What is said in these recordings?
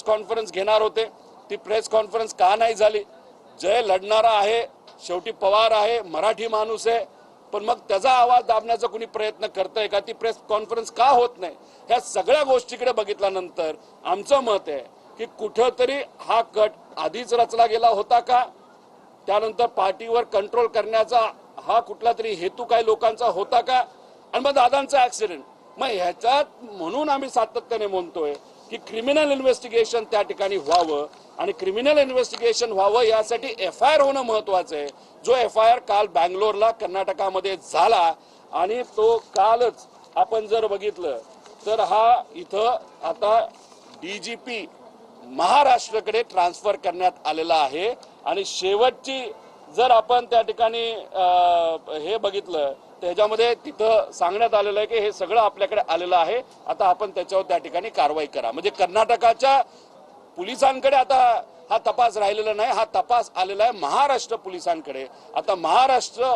Conference घेणार होते, ती प्रेस कॉन्फरन्स का नाही झाली? जय लढणारा आहे, शेवटी पवार आहे, मराठी माणूस आहे, पण मग त्याचा आवाज दाबण्याचा कुणी प्रयत्न करतंय का? ती प्रेस कॉन्फरन्स का होत नाही? ह्या सगळ्या गोष्टीकडे बघितल्यानंतर आमचं मत आहे की कुठंतरी हा कट आधीच रचला गेला होता का? त्यानंतर पार्टीवर कंट्रोल करण्याचा हा कुठला तरी हेतू काही लोकांचा होता का? आणि मग दादांचा ऍक्सिडेंट, मग ह्याच्यात म्हणून आम्ही सातत्याने म्हणतोय की क्रिमिनल इन्व्हेस्टिगेशन त्या ठिकाणी व्हावं, आणि क्रिमिनल इन्व्हेस्टिगेशन व्हावं यासाठी FIR होणं महत्वाचं आहे. जो FIR काल बँगलोरला कर्नाटकामध्ये झाला, आणि तो कालच आपण जर बघितलं तर हा इथं आता DGP महाराष्ट्राकडे ट्रान्सफर करण्यात आलेला आहे. आणि शेवटची जर आपण त्या ठिकाणी हे बघितलं त्याच्यामध्ये तिथं सांगण्यात आलेलं आहे की हे सगळं आपल्याकडे आलेलं आहे, आता आपण त्याच्यावर त्या ठिकाणी कारवाई करा. म्हणजे कर्नाटकाच्या पोलिसांकडे आता हा तपास राहिलेला नाही, हा तपास आलेला आहे महाराष्ट्र पोलिसांकडे. आता महाराष्ट्र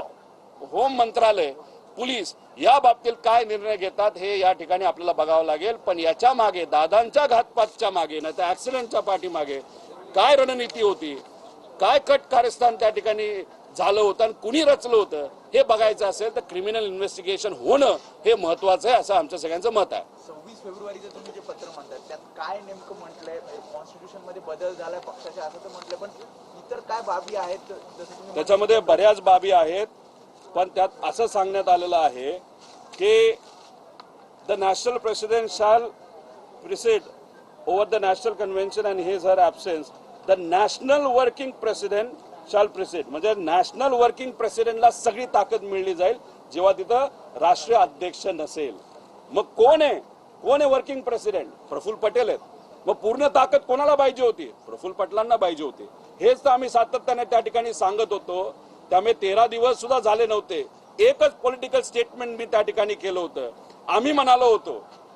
होम मंत्रालय, पोलीस या बाबतीत काय निर्णय घेतात हे या ठिकाणी आपल्याला बघावं लागेल. पण याच्या मागे, दादांच्या घातपातच्या मागे, नाही तर ऍक्सिडेंटच्या पाठीमागे काय रणनीती होती, काय कट कारस्थान त्या ठिकाणी झालं होतं आणि कुणी रचलं होतं हे बघायचं असेल तर क्रिमिनल इन्व्हेस्टिगेशन होणं हे महत्वाचं आहे, असं आमचं सगळ्यांचं मत आहे. 26 फेब्रुवारीचं तुम्ही जे पत्र म्हणताय त्यात काय नेमकं म्हटलंय? कॉन्स्टिट्यूशन मध्ये बदल झालाय पक्षाच्या असं तर म्हटलंय, पण इतर काय बाबी आहेत? त्याच्यामध्ये बऱ्याच बाबी आहेत, पण त्यात असं सांगण्यात आलेलं आहे की the national president shall precede over the national convention and his her absence the national working president shall precede. म्हणजे नॅशनल वर्किंग प्रेसिडेंटला सगळी ताकद मिळली जाईल जेव्हा तिथं राष्ट्रीय अध्यक्ष नसेल. मग कोण आहे वर्किंग प्रेसिडेंट? प्रफुल्ल पटेल आहेत. मग पूर्ण ताकद कोणाला पाहिजे होती? प्रफुल्ल पटेलांना पाहिजे होती. हेच तर आम्ही सातत्याने त्या ठिकाणी सांगत होतो. त्यामुळे 13 दिवस सुद्धा झाले नव्हते, एकच पॉलिटिकल स्टेटमेंट मी त्या ठिकाणी केलं होतं. आम्ही म्हणालो होतो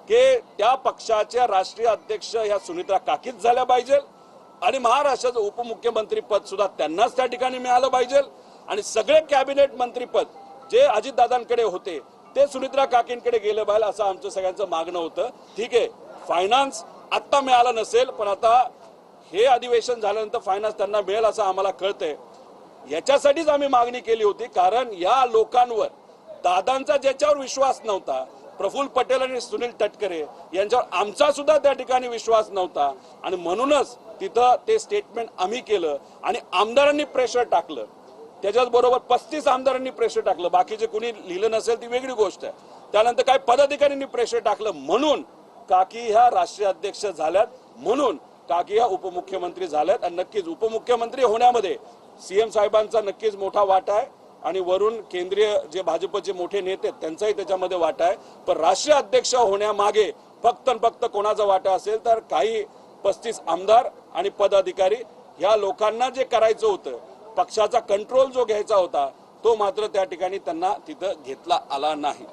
की त्या पक्षाच्या राष्ट्रीय अध्यक्ष ह्या सुनित्रा काकीच झाल्या पाहिजे, आणि महाराष्ट्राचं उपमुख्यमंत्री पद सुद्धा त्यांनाच त्या ठिकाणी मिळालं पाहिजे, आणि सगळे कॅबिनेट मंत्रीपद जे अजितदादांकडे होते ते सुनित्रा काकींकडे गेले पाहिजे असं आमचं सगळ्यांचं मागणं होतं. ठीक आहे, फायनान्स आत्ता मिळालं नसेल, पण आता हे अधिवेशन झाल्यानंतर फायनान्स त्यांना मिळेल असं आम्हाला कळतंय. याच्यासाठीच आम्ही मागणी केली होती, कारण या लोकांवर दादांचा ज्याच्यावर विश्वास नव्हता, प्रफुल्ल पटेल आणि सुनील तटकरे यांच्यावर आमचा सुद्धा त्या ठिकाणी विश्वास नव्हता, आणि म्हणूनच तिथं ते स्टेटमेंट आम्ही केलं आणि आमदारांनी प्रेशर टाकलं. त्याच्याच बरोबर 35 आमदारांनी प्रेशर टाकलं, बाकीचे कुणी लिहिलं नसेल ती वेगळी गोष्ट आहे. त्यानंतर काही पदाधिकाऱ्यांनी प्रेशर टाकलं, म्हणून काकी ह्या राष्ट्रीय अध्यक्ष झाल्यात, म्हणून काकी ह्या उपमुख्यमंत्री झाल्यात. आणि नक्कीच उपमुख्यमंत्री होण्यामध्ये CM साहेबांचा नक्कीच मोठा वाटा आहे, आणि वरून केंद्रीय जे भाजपचे मोठे नेते त्यांचाही त्याच्यामध्ये वाटा आहे. पण राष्ट्रीय अध्यक्ष होण्यामागे फक्त कोणाचा वाटा असेल तर काही 35 आमदार आणि पदाधिकारी ह्या लोकांना जे करायचं होतं, पक्षाचा कंट्रोल जो घ्यायचा होता, तो मात्र त्या ठिकाणी त्यांना तिथं घेतला आला नाही.